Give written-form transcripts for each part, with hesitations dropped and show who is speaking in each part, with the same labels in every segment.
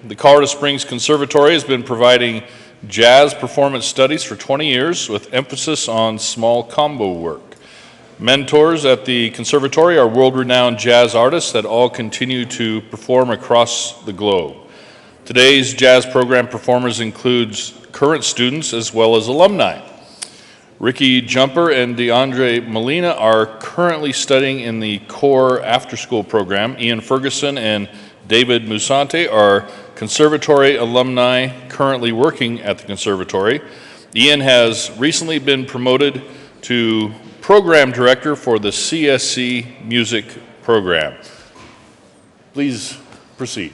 Speaker 1: The Colorado Springs Conservatory has been providing jazz performance studies for 20 years with emphasis on small combo work. Mentors at the conservatory are world-renowned jazz artists that all continue to perform across the globe. Today's jazz program performers includes current students as well as alumni. Ricky Jumper and DeAndre Molina are currently studying in the core after-school program. Ian Ferguson and David Musante are conservatory alumni currently working at the conservatory. Ian has recently been promoted to program director for the CSC music program. Please proceed.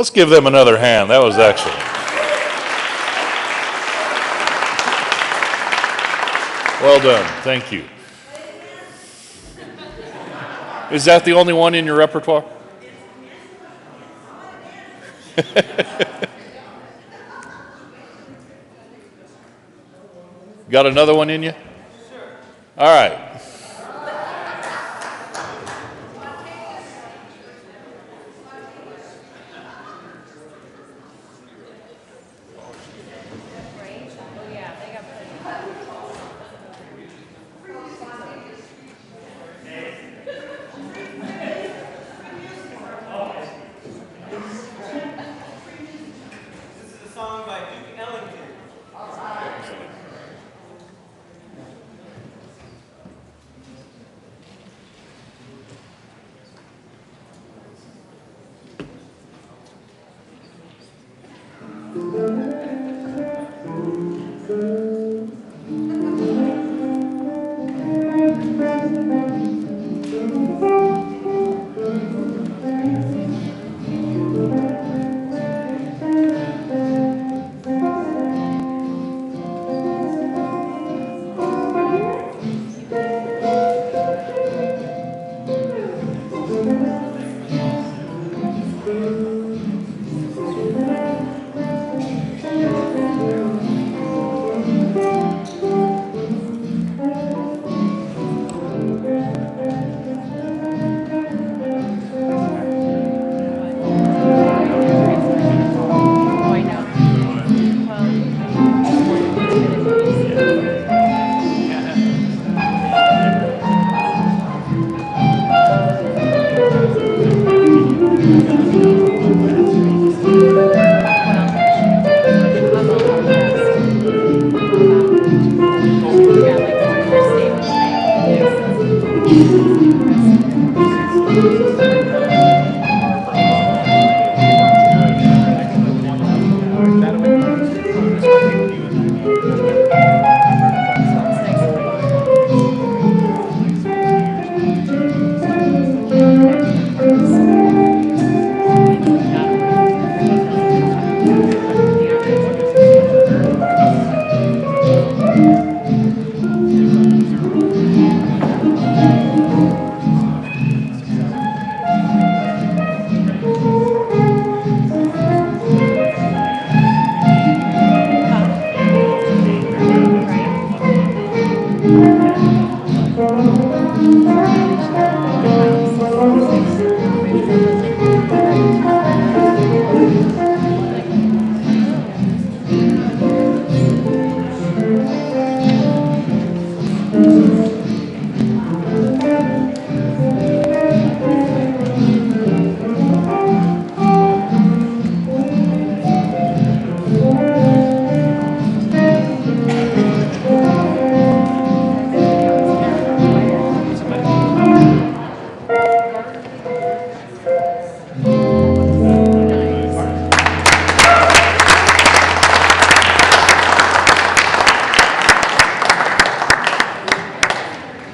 Speaker 1: Let's give them another hand. That was excellent. Well done. Thank you. Is that the only one in your repertoire? Got another one in you? Sure. All right.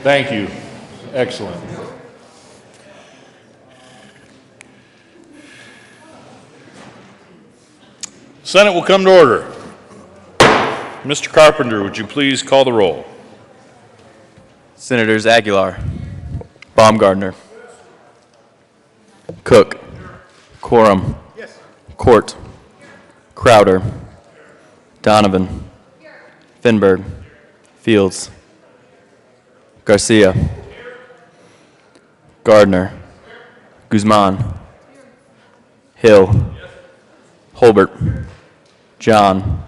Speaker 1: Thank you. Excellent. Senate will come to order. Mr. Carpenter, would you please call the roll?
Speaker 2: Senators Aguilar, Baumgardner, Cook, Quorum, Court, Crowder, Donovan, Finberg, Fields, Garcia, Gardner, Guzman, Hill, Holbert, John,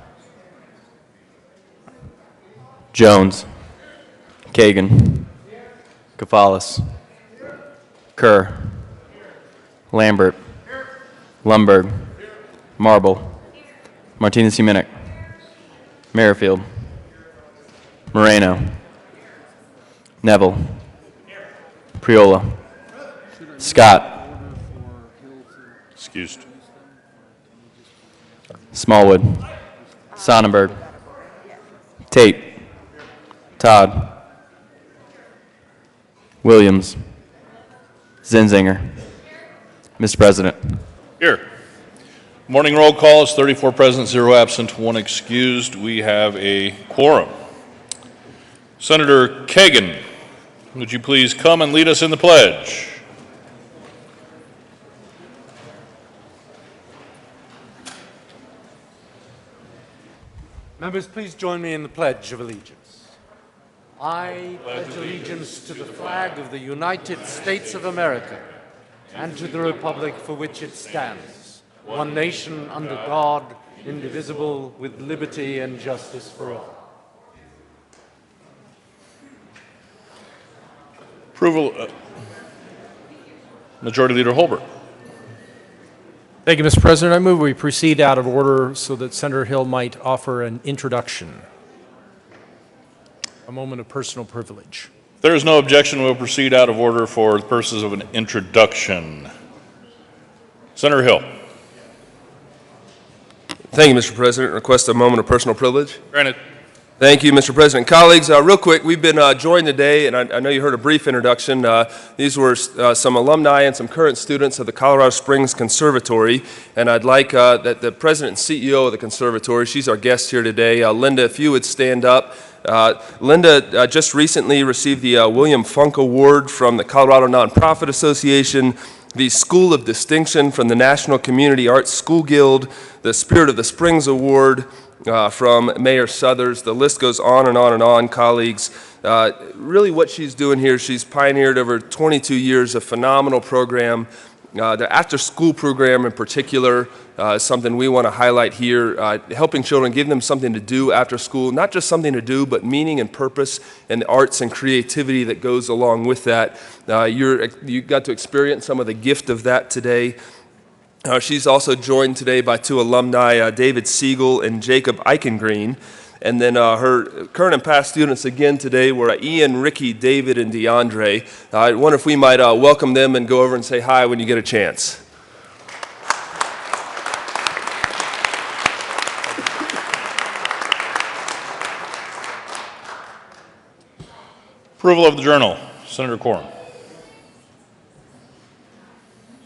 Speaker 2: Jones, Kagan, Gonzalez, Kerr, Lambert, Lundberg, Marble, Martinez-Huminick, Merrifield, Moreno, Neville, Priola, Scott,
Speaker 1: Excused.
Speaker 2: Smallwood, Sonnenberg, Tate, Todd, Williams, Zinzinger. Mr. President.
Speaker 1: Here. Morning roll call is 34 present, 0 absent, 1 excused. We have a quorum. Senator Kagan, would you please come and lead us in the pledge?
Speaker 3: Members, please join me in the Pledge of Allegiance. I pledge allegiance to the flag of the United States of America and to the republic for which it stands, one nation under God, indivisible, with liberty and justice for all.
Speaker 1: Approval. Majority Leader Holbert.
Speaker 4: Thank you, Mr. President. I move we proceed out of order so that Senator Hill might offer an introduction. A moment of personal privilege.
Speaker 1: If there is no objection, we'll proceed out of order for the purposes of an introduction. Senator Hill.
Speaker 5: Thank you, Mr. President. Request a moment of personal privilege.
Speaker 1: Granted.
Speaker 5: Thank you, Mr. President. Colleagues, real quick, we've been joined today, and I know you heard a brief introduction. These were some alumni and some current students of the Colorado Springs Conservatory, and I'd like that the president and CEO of the conservatory, she's our guest here today. Linda, if you would stand up. Linda just recently received the William Funk Award from the Colorado Nonprofit Association, the School of Distinction from the National Community Arts School Guild, the Spirit of the Springs Award, from Mayor Suthers. The list goes on and on and on, colleagues. Really what she's doing here, she's pioneered over 22 years a phenomenal program. The after-school program in particular is something we want to highlight here, helping children, giving them something to do after school, not just something to do, but meaning and purpose and the arts and creativity that goes along with that. You got to experience some of the gift of that today. She's also joined today by two alumni, David Siegel and Jacob Eichengreen. And then her current and past students again today were Ian, Ricky, David, and DeAndre. I wonder if we might welcome them and go over and say hi when you get a chance.
Speaker 1: Approval of the journal. Senator Quorum.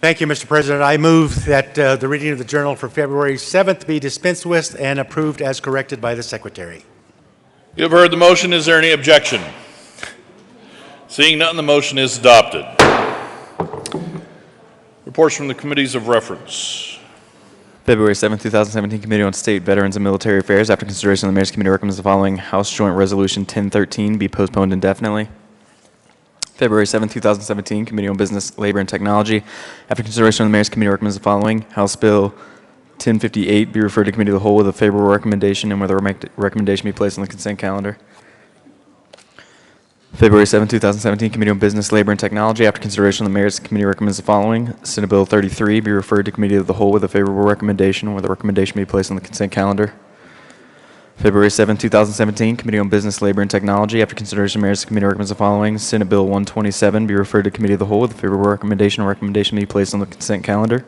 Speaker 6: Thank you, Mr. President. I move that the reading of the journal for February 7th be dispensed with and approved as corrected by the Secretary.
Speaker 1: You have heard the motion. Is there any objection? Seeing none, the motion is adopted. Reports from the committees of reference.
Speaker 2: February 7, 2017, Committee on State, Veterans, and Military Affairs. After consideration, the Mayor's Committee recommends the following House Joint Resolution 1013 be postponed indefinitely. February 7, 2017, Committee on Business, Labor, and Technology. After consideration, the Mayor's Committee recommends the following House Bill 1058 be referred to Committee of the Whole with a favorable recommendation and where the recommendation be placed on the consent calendar. February 7, 2017, Committee on Business, Labor, and Technology. After consideration, the Mayor's Committee recommends the following Senate Bill 33 be referred to Committee of the Whole with a favorable recommendation and where the recommendation be placed on the consent calendar. February 7, 2017, Committee on Business, Labor, and Technology. After consideration, the Mayor's Committee recommends the following Senate Bill 127 be referred to Committee of the Whole with a favorable recommendation and recommendation be placed on the consent calendar.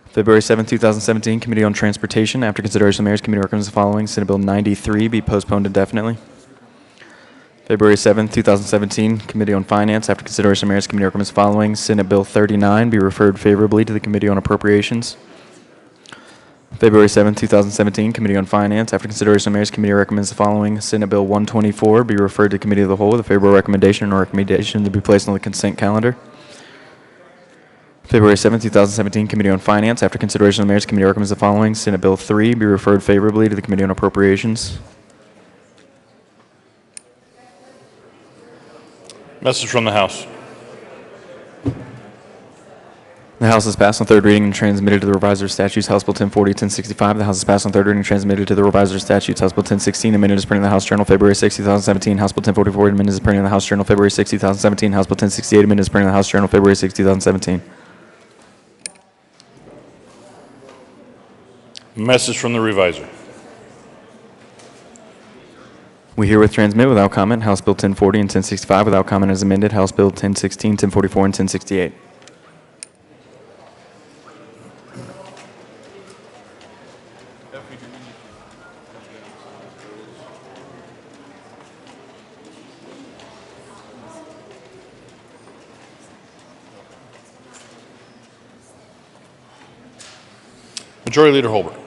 Speaker 2: February 7, 2017, Committee on Transportation. After consideration, the Mayor's Committee recommends the following Senate Bill 93 be postponed indefinitely. February 7th, 2017, Committee on Finance. After consideration of Mayor's Committee recommends the following. Senate Bill 39 be referred favorably to the Committee on Appropriations. February 7th, 2017, Committee on Finance. After consideration of Mayor's Committee recommends the following. Senate Bill 124 be referred to Committee of the Whole with a favorable recommendation or recommendation to be placed on the consent calendar. February 7th, 2017, Committee on Finance. After consideration of the Mayor's Committee recommends the following. Senate Bill 3 be referred favorably to the Committee on Appropriations.
Speaker 1: Message from the House.
Speaker 2: The House has passed on third reading and transmitted to the Revisor of Statutes, House Bill 1040, 1065. The House has passed on third reading and transmitted to the Revisor of Statutes, House Bill 1016, amended as printed in the House Journal, February 6, 2017. House Bill 1044, amended as printed in the House Journal, February 6, 2017. House Bill 1068, amended as printed in the House Journal, February 6, 2017.
Speaker 1: Message from the Revisor.
Speaker 2: We herewith transmit without comment House Bill 1040 and 1065 without comment as amended, House Bill 1016, 1044, and 1068.
Speaker 1: Majority Leader Holbert.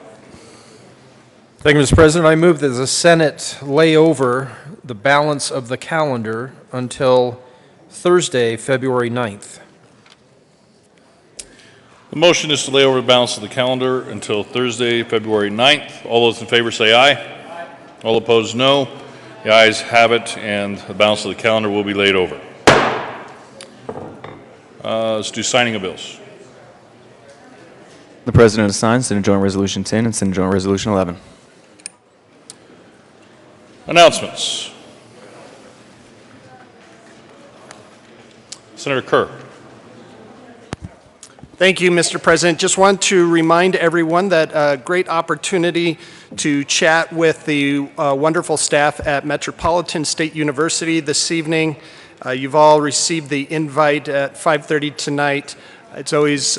Speaker 4: Thank you, Mr. President. I move that the Senate lay over the balance of the calendar until Thursday, February 9th.
Speaker 1: The motion is to lay over the balance of the calendar until Thursday, February 9th. All those in favor say aye. All opposed, no. The ayes have it, and the balance of the calendar will be laid over. Let's do signing of bills.
Speaker 2: The President assigns Senate Joint Resolution 10 and Senate Joint Resolution 11.
Speaker 1: Announcements. Senator Kerr.
Speaker 7: Thank you, Mr. President. Just want to remind everyone that a great opportunity to chat with the wonderful staff at Metropolitan State University this evening. You've all received the invite at 5:30 tonight. It's always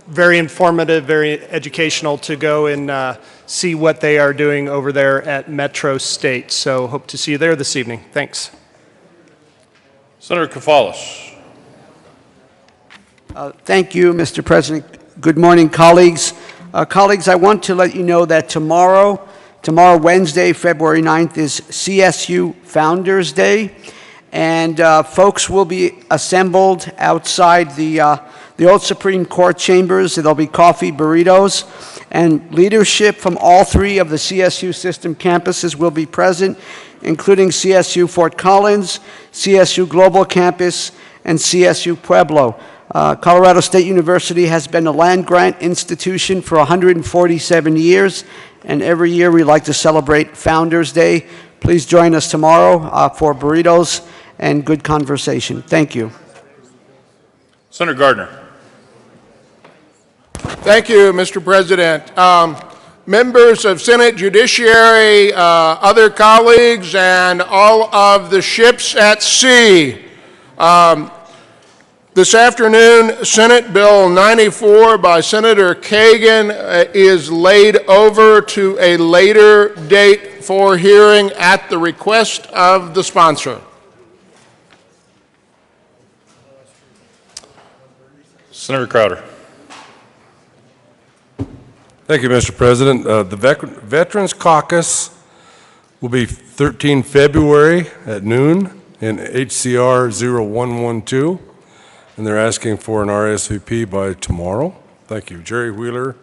Speaker 7: very informative, very educational to go and see what they are doing over there at Metro State. So hope to see you there this evening. Thanks.
Speaker 1: Senator Kafalis.
Speaker 8: Thank you, Mr. President. Good morning, colleagues. Colleagues, I want to let you know that tomorrow, Wednesday, February 9th, is CSU Founders Day, and folks will be assembled outside the old Supreme Court chambers. There'll be coffee, burritos, and leadership from all three of the CSU system campuses will be present, including CSU Fort Collins, CSU Global Campus, and CSU Pueblo. Colorado State University has been a land-grant institution for 147 years, and every year we like to celebrate Founders Day. Please join us tomorrow for burritos and good conversation. Thank you.
Speaker 1: Senator Gardner.
Speaker 9: Thank you, Mr. President. Members of Senate Judiciary, other colleagues, and all of the ships at sea. This afternoon, Senate Bill 94 by Senator Kagan is laid over to a later date for hearing at the request of the sponsor.
Speaker 1: Senator Crowder.
Speaker 10: Thank you, Mr. President. The Veterans Caucus will be 13 February at noon in HCR 0112, and they're asking for an RSVP by tomorrow. Thank you. Jerry Wheeler,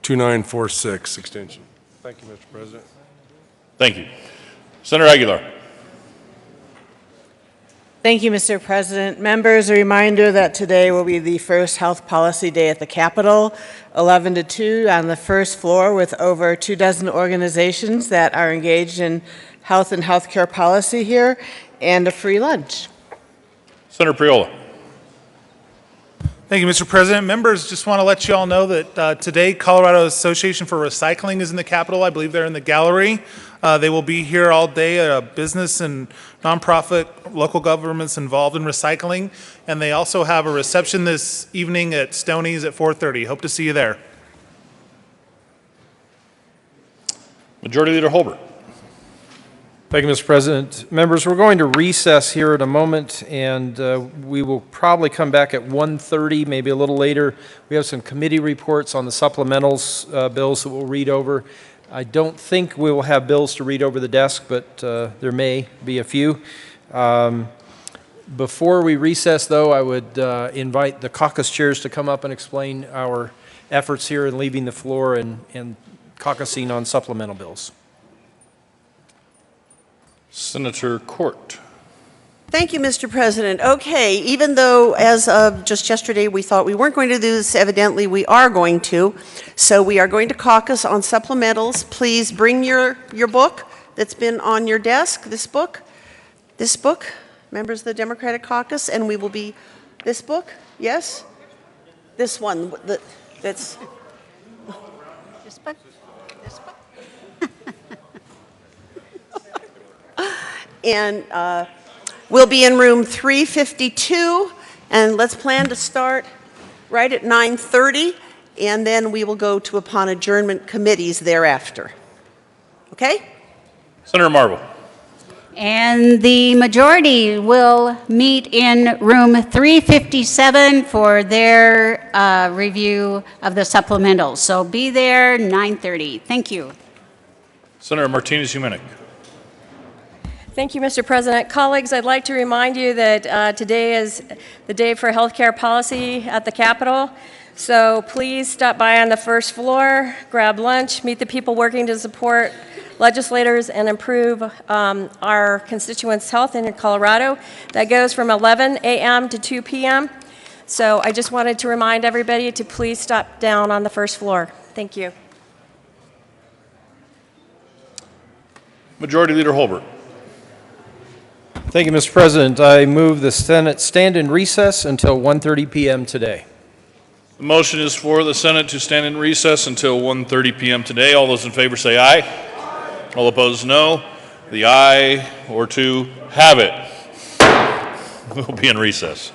Speaker 10: 2946 extension. Thank you, Mr. President.
Speaker 1: Thank you. Senator Aguilar.
Speaker 11: Thank you, Mr. President. Members, a reminder that today will be the first Health Policy Day at the Capitol, 11 to 2 on the first floor with over 24 organizations that are engaged in health and healthcare policy here, and a free lunch.
Speaker 1: Senator Priola.
Speaker 12: Thank you, Mr. President. Members, just want to let you all know that today Colorado Association for Recycling is in the Capitol. I believe they're in the gallery. They will be here all day, business and nonprofit local governments involved in recycling. And they also have a reception this evening at Stoney's at 4:30. Hope to see you there.
Speaker 1: Majority Leader Holbert.
Speaker 4: Thank you, Mr. President. Members, we're going to recess here in a moment, and we will probably come back at 1:30, maybe a little later. We have some committee reports on the supplementals bills that we'll read over. I don't think we will have bills to read over the desk, but there may be a few. Before we recess, though, I would invite the caucus chairs to come up and explain our efforts here in leaving the floor and caucusing on supplemental bills.
Speaker 1: Senator Court.
Speaker 13: Thank you, Mr. President. Okay, even though as of just yesterday we thought we weren't going to do this, evidently we are going to. So we are going to caucus on supplementals. Please bring your book that's been on your desk, this book, members of the Democratic Caucus, and we will be, this book, yes? This one, that's...
Speaker 14: This book? This book?
Speaker 13: And we'll be in room 352, and let's plan to start right at 9:30, and then we will go to upon adjournment committees thereafter. Okay?
Speaker 1: Senator Marble.
Speaker 14: And the majority will meet in room 357 for their review of the supplementals. So be there 9:30. Thank you.
Speaker 1: Senator Martinez-Humenick.
Speaker 15: Thank you, Mr. President. Colleagues, I'd like to remind you that today is the day for healthcare policy at the Capitol. So please stop by on the first floor, grab lunch, meet the people working to support legislators and improve our constituents' health in Colorado. That goes from 11 a.m. to 2 p.m. So I just wanted to remind everybody to please stop down on the first floor. Thank you.
Speaker 1: Majority Leader Holbert.
Speaker 4: Thank you, Mr. President. I move the Senate stand in recess until 1:30 p.m. today.
Speaker 1: The motion is for the Senate to stand in recess until 1:30 p.m. today. All those in favor say aye. All opposed, no. The aye or two have it. We'll be in recess.